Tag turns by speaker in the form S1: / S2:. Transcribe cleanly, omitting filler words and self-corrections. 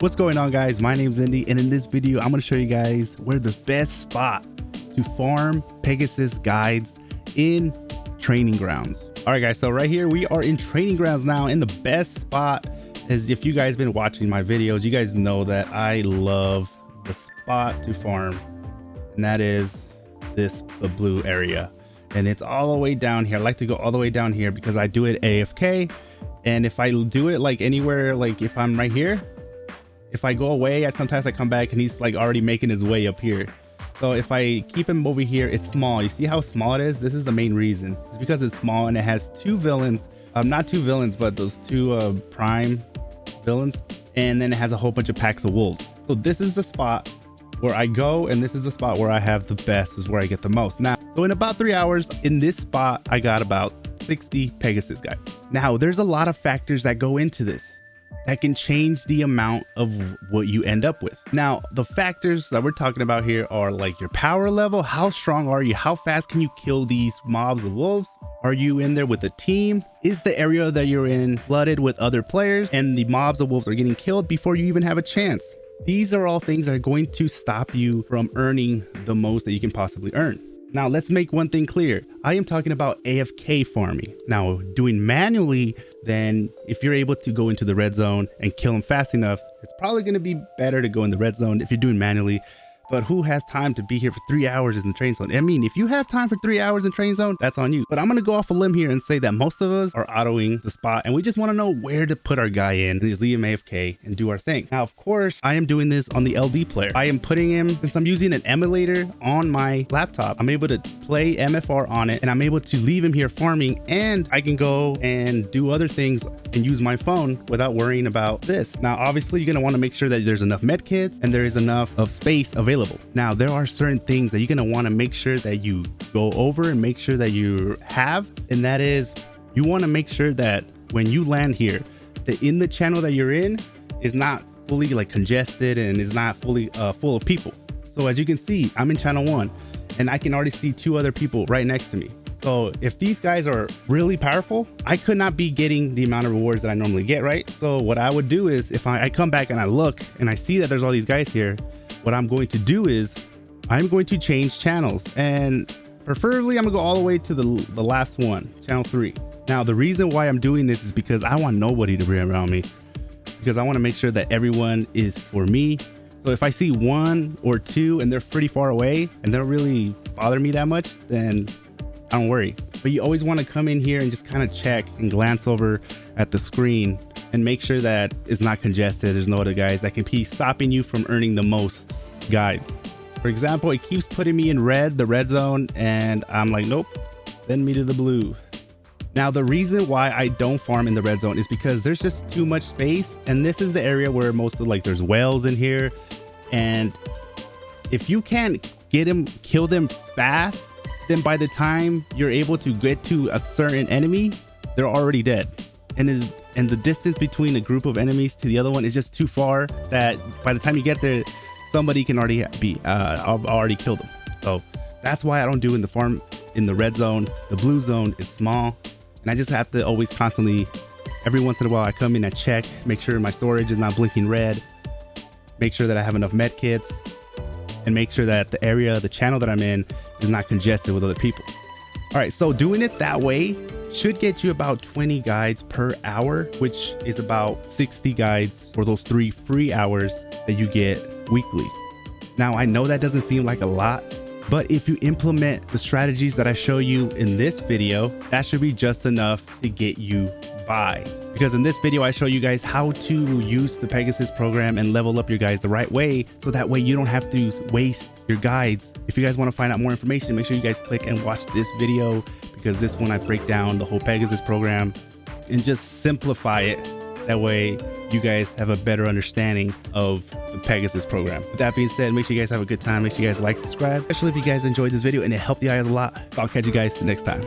S1: What's going on, guys? My name's Indy, and in this video I'm going to show you guys where the best spot to farm Pegasus guides in training grounds. All right, guys, so right here we are in training grounds now, and the best spot is, if you guys been watching my videos, you guys know that I love the spot to farm, and that is the blue area, and it's all the way down here. I like to go all the way down here because I do it AFK, and if I do it like anywhere, like if I'm right here, if I go away, sometimes I come back and he's like already making his way up here. So if I keep him over here, it's small. You see how small it is? This is the main reason. It's because it's small and it has two villains. Not two villains, but those two prime villains. And then it has a whole bunch of packs of wolves. So this is the spot where I go, and this is the spot where I have the best, is where I get the most. Now, so in about 3 hours in this spot, I got about 60 Pegasus guys. Now, there's a lot of factors that go into this that can change the amount of what you end up with. Now, the factors that we're talking about here are like your power level. How strong are you? How fast can you kill these mobs of wolves? Are you in there with a team? Is the area that you're in flooded with other players and the mobs of wolves are getting killed before you even have a chance? These are all things that are going to stop you from earning the most that you can possibly earn. Now, let's make one thing clear. I am talking about AFK farming. Now, doing manually, then if you're able to go into the red zone and kill them fast enough, it's probably going to be better to go in the red zone if you're doing manually. But who has time to be here for 3 hours in the train zone? I mean, if you have time for 3 hours in train zone, that's on you. But I'm going to go off a limb here and say that most of us are autoing the spot, and we just want to know where to put our guy in and just leave him AFK and do our thing. Now, of course, I am doing this on the LD player. I am putting him, since I'm using an emulator on my laptop, I'm able to play MFR on it, and I'm able to leave him here farming, and I can go and do other things and use my phone without worrying about this. Now, obviously, you're going to want to make sure that there's enough med kits and there is enough of space available. Now, there are certain things that you're going to want to make sure that you go over and make sure that you have, and that is, you want to make sure that when you land here, that in the channel that you're in is not fully like congested and is not fully full of people. So as you can see, I'm in channel 1 and I can already see 2 other people right next to me. So if these guys are really powerful, I could not be getting the amount of rewards that I normally get, right? So what I would do is, if I come back and I look and I see that there's all these guys here, what I'm going to do is I'm going to change channels, and preferably I'm gonna go all the way to the last one, channel 3. Now, the reason why I'm doing this is because I want nobody to be around me, because I want to make sure that everyone is for me. So if I see 1 or 2 and they're pretty far away and they don't really bother me that much, then I don't worry. But you always want to come in here and just kind of check and glance over at the screen and make sure that it's not congested. There's no other guys that can be stopping you from earning the most guides. For example, it keeps putting me in red, the red zone, and I'm like, nope, send me to the blue. Now, the reason why I don't farm in the red zone is because there's just too much space, and this is the area where most of, like, there's whales in here, and if you can't get them, kill them fast, then by the time you're able to get to a certain enemy, they're already dead. And the distance between a group of enemies to the other one is just too far that by the time you get there, somebody can already be already killed them. So that's why I don't do in the farm in the red zone. The blue zone is small, and I just have to always constantly, every once in a while, I come in and check, make sure my storage is not blinking red, make sure that I have enough med kits, and make sure that the area, the channel that I'm in, is not congested with other people. All right, so doing it that way should get you about 20 guides per hour, which is about 60 guides for those 3 free hours that you get weekly. Now, I know that doesn't seem like a lot, but if you implement the strategies that I show you in this video, that should be just enough to get you by. Because in this video, I show you guys how to use the Pegasus program and level up your guys the right way, so that way you don't have to waste your guides. If you guys want to find out more information, make sure you guys click and watch this video, because this one I break down the whole Pegasus program and just simplify it. That way you guys have a better understanding of the Pegasus program. With that being said, make sure you guys have a good time. Make sure you guys like, subscribe, especially if you guys enjoyed this video and it helped you guys a lot. I'll catch you guys next time.